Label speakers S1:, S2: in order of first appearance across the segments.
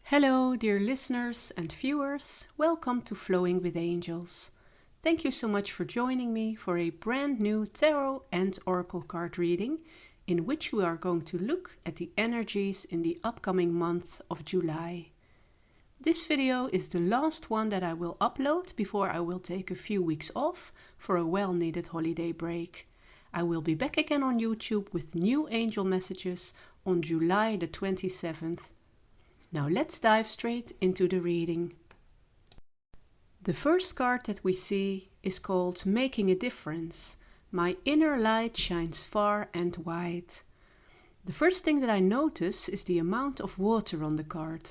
S1: Hello, dear listeners and viewers. Welcome to Flowing with Angels. Thank you so much for joining me for a brand new tarot and oracle card reading in which we are going to look at the energies in the upcoming month of July. This video is the last one that I will upload before I will take a few weeks off for a well-needed holiday break. I will be back again on YouTube with new angel messages on July the 27th. Now let's dive straight into the reading. The first card that we see is called Making a Difference. My inner light shines far and wide. The first thing that I notice is the amount of water on the card.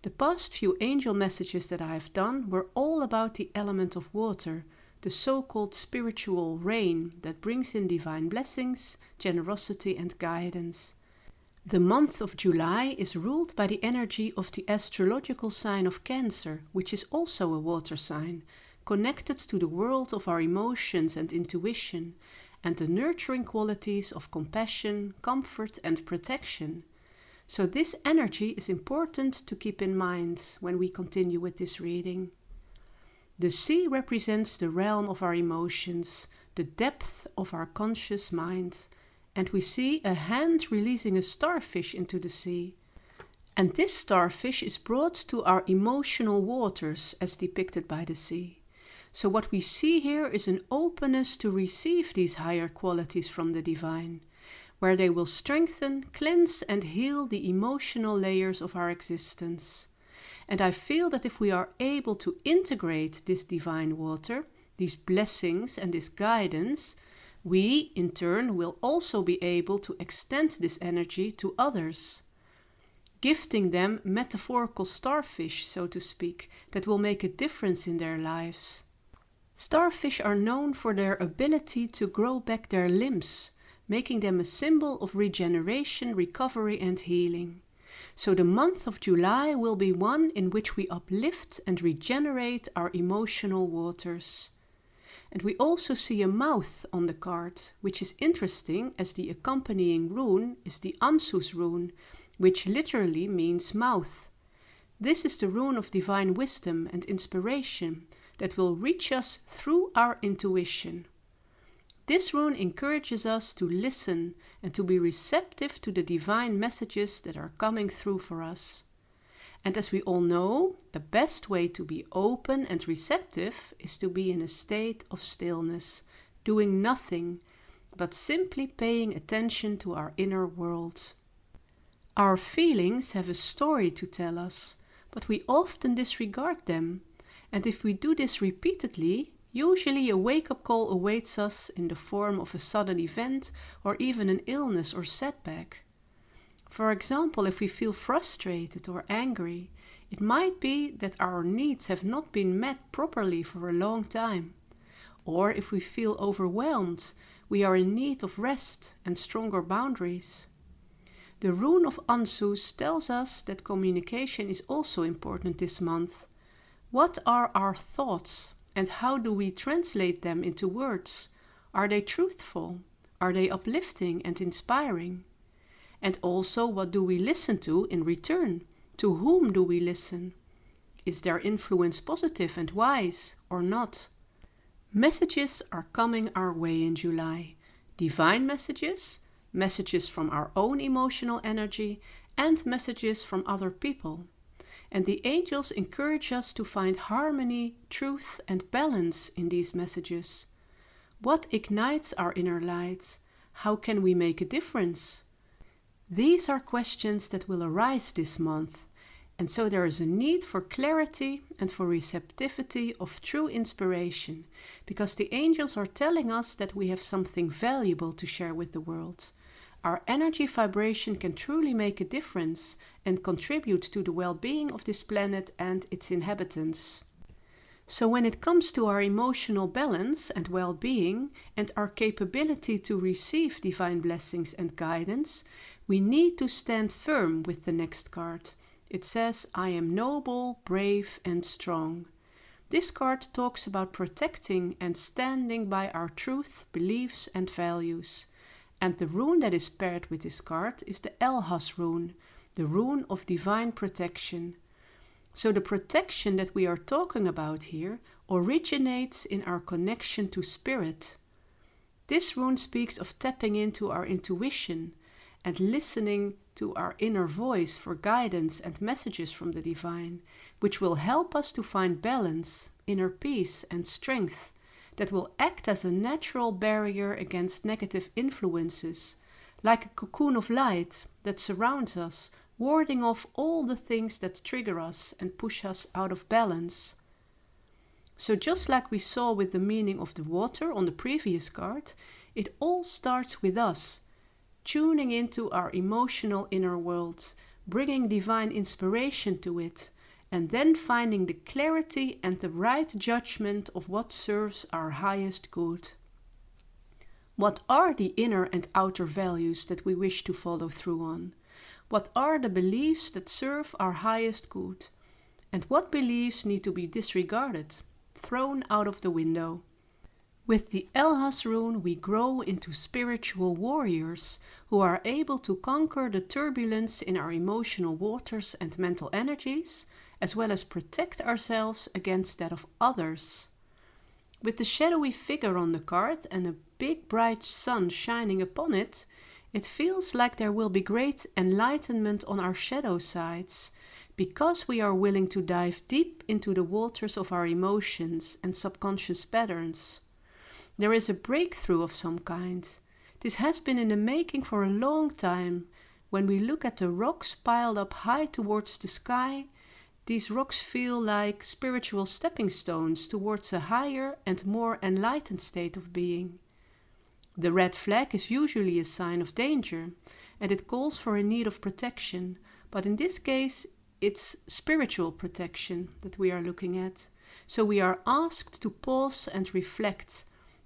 S1: The past few angel messages that I have done were all about the element of water, the so-called spiritual rain that brings in divine blessings, generosity and guidance. The month of July is ruled by the energy of the astrological sign of Cancer, which is also a water sign, connected to the world of our emotions and intuition, and the nurturing qualities of compassion, comfort and protection. So this energy is important to keep in mind when we continue with this reading. The sea represents the realm of our emotions, the depth of our conscious mind. And we see a hand releasing a starfish into the sea. And this starfish is brought to our emotional waters as depicted by the sea. So what we see here is an openness to receive these higher qualities from the divine, where they will strengthen, cleanse and heal the emotional layers of our existence. And I feel that if we are able to integrate this divine water, these blessings and this guidance, we, in turn, will also be able to extend this energy to others, gifting them metaphorical starfish, so to speak, that will make a difference in their lives. Starfish are known for their ability to grow back their limbs, making them a symbol of regeneration, recovery and healing. So the month of July will be one in which we uplift and regenerate our emotional waters. And we also see a mouth on the card, which is interesting as the accompanying rune is the Ansus rune, which literally means mouth. This is the rune of divine wisdom and inspiration that will reach us through our intuition. This rune encourages us to listen and to be receptive to the divine messages that are coming through for us. And as we all know, the best way to be open and receptive is to be in a state of stillness, doing nothing, but simply paying attention to our inner world. Our feelings have a story to tell us, but we often disregard them. And if we do this repeatedly, usually a wake-up call awaits us in the form of a sudden event or even an illness or setback. For example, if we feel frustrated or angry, it might be that our needs have not been met properly for a long time. Or if we feel overwhelmed, we are in need of rest and stronger boundaries. The rune of Ansus tells us that communication is also important this month. What are our thoughts and how do we translate them into words? Are they truthful? Are they uplifting and inspiring? And also, what do we listen to in return? To whom do we listen? Is their influence positive and wise or not? Messages are coming our way in July. Divine messages, messages from our own emotional energy, and messages from other people. And the angels encourage us to find harmony, truth, and balance in these messages. What ignites our inner light? How can we make a difference? These are questions that will arise this month, and so there is a need for clarity and for receptivity of true inspiration, because the angels are telling us that we have something valuable to share with the world. Our energy vibration can truly make a difference and contribute to the well-being of this planet and its inhabitants. So when it comes to our emotional balance and well-being and our capability to receive divine blessings and guidance, we need to stand firm with the next card. It says, I am noble, brave and strong. This card talks about protecting and standing by our truth, beliefs and values. And the rune that is paired with this card is the Elhas rune, the rune of divine protection. So the protection that we are talking about here originates in our connection to spirit. This rune speaks of tapping into our intuition and listening to our inner voice for guidance and messages from the divine, which will help us to find balance, inner peace and strength that will act as a natural barrier against negative influences, like a cocoon of light that surrounds us, warding off all the things that trigger us and push us out of balance. So just like we saw with the meaning of the water on the previous card, it all starts with us, tuning into our emotional inner world, bringing divine inspiration to it, and then finding the clarity and the right judgment of what serves our highest good. What are the inner and outer values that we wish to follow through on? What are the beliefs that serve our highest good? And what beliefs need to be disregarded, thrown out of the window? With the Elhas rune we grow into spiritual warriors who are able to conquer the turbulence in our emotional waters and mental energies, as well as protect ourselves against that of others. With the shadowy figure on the card and a big bright sun shining upon it, it feels like there will be great enlightenment on our shadow sides, because we are willing to dive deep into the waters of our emotions and subconscious patterns. There is a breakthrough of some kind. This has been in the making for a long time. When we look at the rocks piled up high towards the sky, these rocks feel like spiritual stepping stones towards a higher and more enlightened state of being. The red flag is usually a sign of danger, and it calls for a need of protection, but in this case it's spiritual protection that we are looking at. So we are asked to pause and reflect,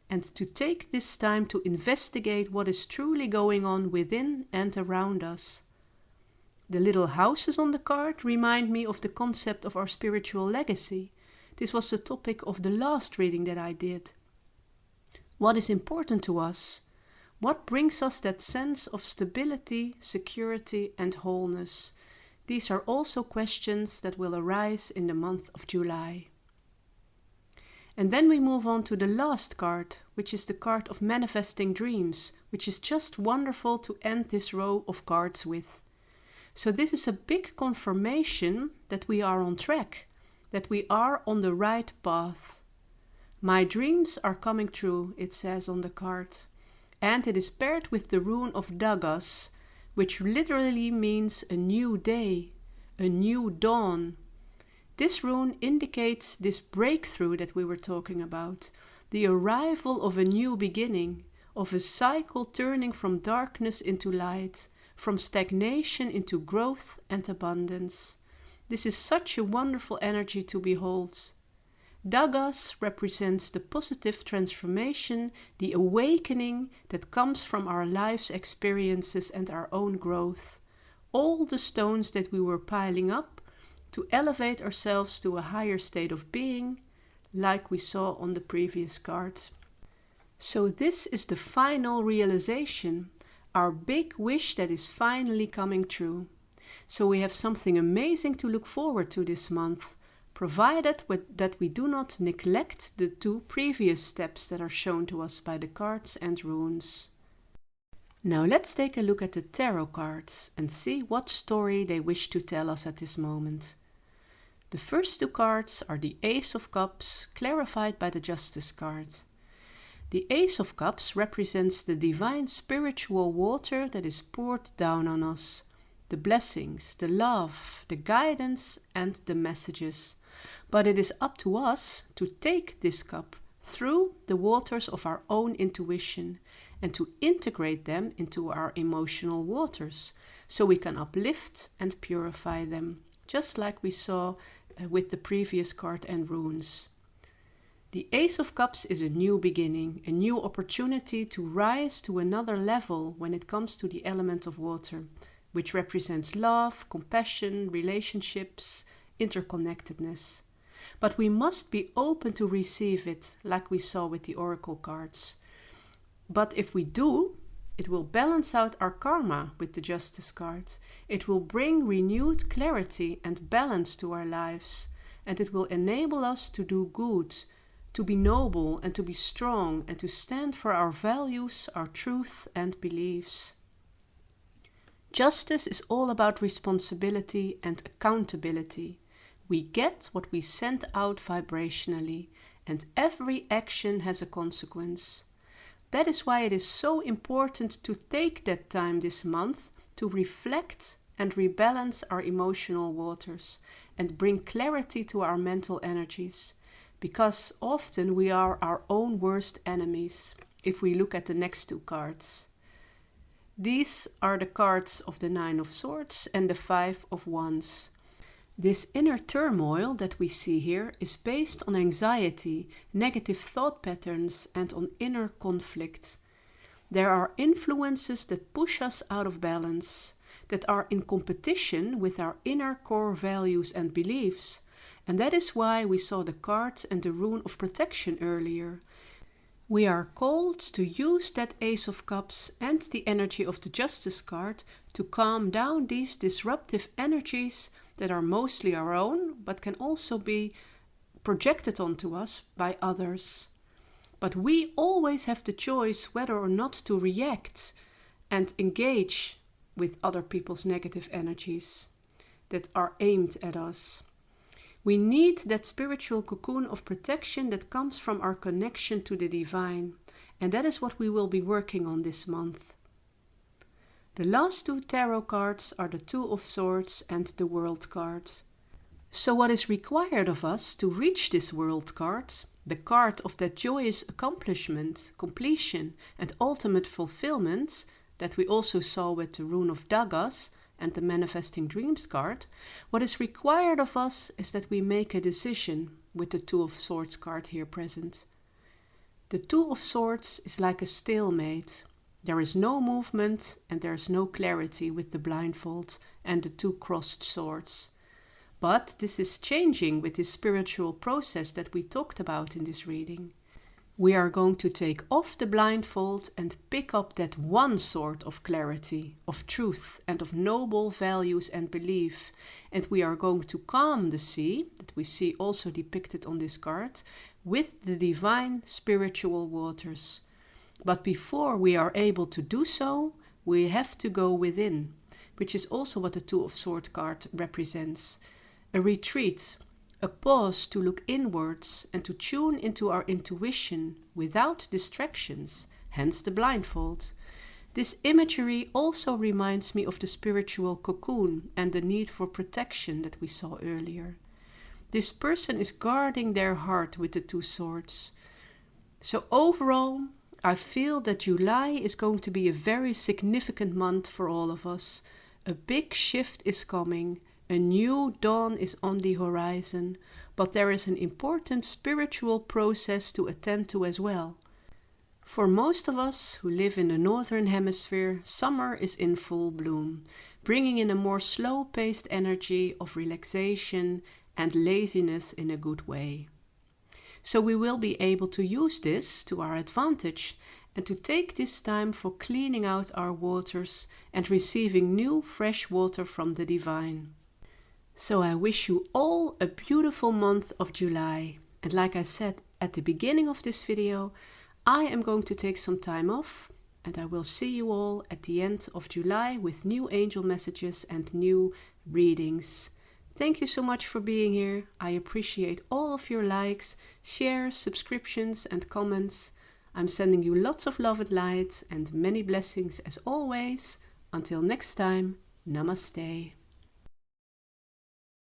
S1: and to take this time to investigate what is truly going on within and around us. The little houses on the card remind me of the concept of our spiritual legacy. This was the topic of the last reading that I did. What is important to us? What brings us that sense of stability, security, and wholeness? These are also questions that will arise in the month of July. And then we move on to the last card, which is the card of manifesting dreams, which is just wonderful to end this row of cards with. So this is a big confirmation that we are on track, that we are on the right path. My dreams are coming true, it says on the card. And it is paired with the rune of Dagas, which literally means a new day, a new dawn. This rune indicates this breakthrough that we were talking about, the arrival of a new beginning, of a cycle turning from darkness into light, from stagnation into growth and abundance. This is such a wonderful energy to behold. Dagas represents the positive transformation, the awakening that comes from our life's experiences and our own growth. All the stones that we were piling up to elevate ourselves to a higher state of being, like we saw on the previous card. So this is the final realization, our big wish that is finally coming true. So we have something amazing to look forward to this month, provided that we do not neglect the two previous steps that are shown to us by the cards and runes. Now let's take a look at the tarot cards and see what story they wish to tell us at this moment. The first two cards are the Ace of Cups, clarified by the Justice card. The Ace of Cups represents the divine spiritual water that is poured down on us, the blessings, the love, the guidance, and the messages. But it is up to us to take this cup through the waters of our own intuition and to integrate them into our emotional waters, so we can uplift and purify them, just like we saw with the previous card and runes. The Ace of Cups is a new beginning, a new opportunity to rise to another level when it comes to the element of water, which represents love, compassion, relationships, interconnectedness. But we must be open to receive it, like we saw with the oracle cards. But if we do, It will balance out our karma with the Justice card. It will bring renewed clarity and balance to our lives. And it will enable us to do good, to be noble and to be strong and to stand for our values, our truth and beliefs. Justice is all about responsibility and accountability. We get what we send out vibrationally, and every action has a consequence. That is why it is so important to take that time this month to reflect and rebalance our emotional waters and bring clarity to our mental energies, because often we are our own worst enemies if we look at the next two cards. These are the cards of the Nine of Swords and the Five of Wands. This inner turmoil that we see here is based on anxiety, negative thought patterns, and on inner conflict. There are influences that push us out of balance, that are in competition with our inner core values and beliefs. And that is why we saw the card and the rune of protection earlier. We are called to use that Ace of Cups and the energy of the Justice card to calm down these disruptive energies that are mostly our own, but can also be projected onto us by others. But we always have the choice whether or not to react and engage with other people's negative energies that are aimed at us. We need that spiritual cocoon of protection that comes from our connection to the divine, and that is what we will be working on this month. The last two tarot cards are the Two of Swords and the World card. So what is required of us to reach this World card, the card of that joyous accomplishment, completion and ultimate fulfillment that we also saw with the Rune of Dagas and the Manifesting Dreams card, what is required of us is that we make a decision with the Two of Swords card here present. The Two of Swords is like a stalemate. There is no movement and there is no clarity with the blindfold and the two crossed swords. But this is changing with this spiritual process that we talked about in this reading. We are going to take off the blindfold and pick up that one sword of clarity, of truth and of noble values and belief. And we are going to calm the sea, that we see also depicted on this card, with the divine spiritual waters. But before we are able to do so, we have to go within, which is also what the Two of Swords card represents. A retreat, a pause to look inwards and to tune into our intuition without distractions, hence the blindfold. This imagery also reminds me of the spiritual cocoon and the need for protection that we saw earlier. This person is guarding their heart with the two swords. So overall, I feel that July is going to be a very significant month for all of us. A big shift is coming. A new dawn is on the horizon, but there is an important spiritual process to attend to as well. For most of us who live in the northern hemisphere, summer is in full bloom, bringing in a more slow-paced energy of relaxation and laziness in a good way. So we will be able to use this to our advantage and to take this time for cleaning out our waters and receiving new fresh water from the divine. So I wish you all a beautiful month of July. And like I said at the beginning of this video, I am going to take some time off and I will see you all at the end of July with new angel messages and new readings. Thank you so much for being here. I appreciate all of your likes, shares, subscriptions and comments. I'm sending you lots of love and light and many blessings as always. Until next time, namaste.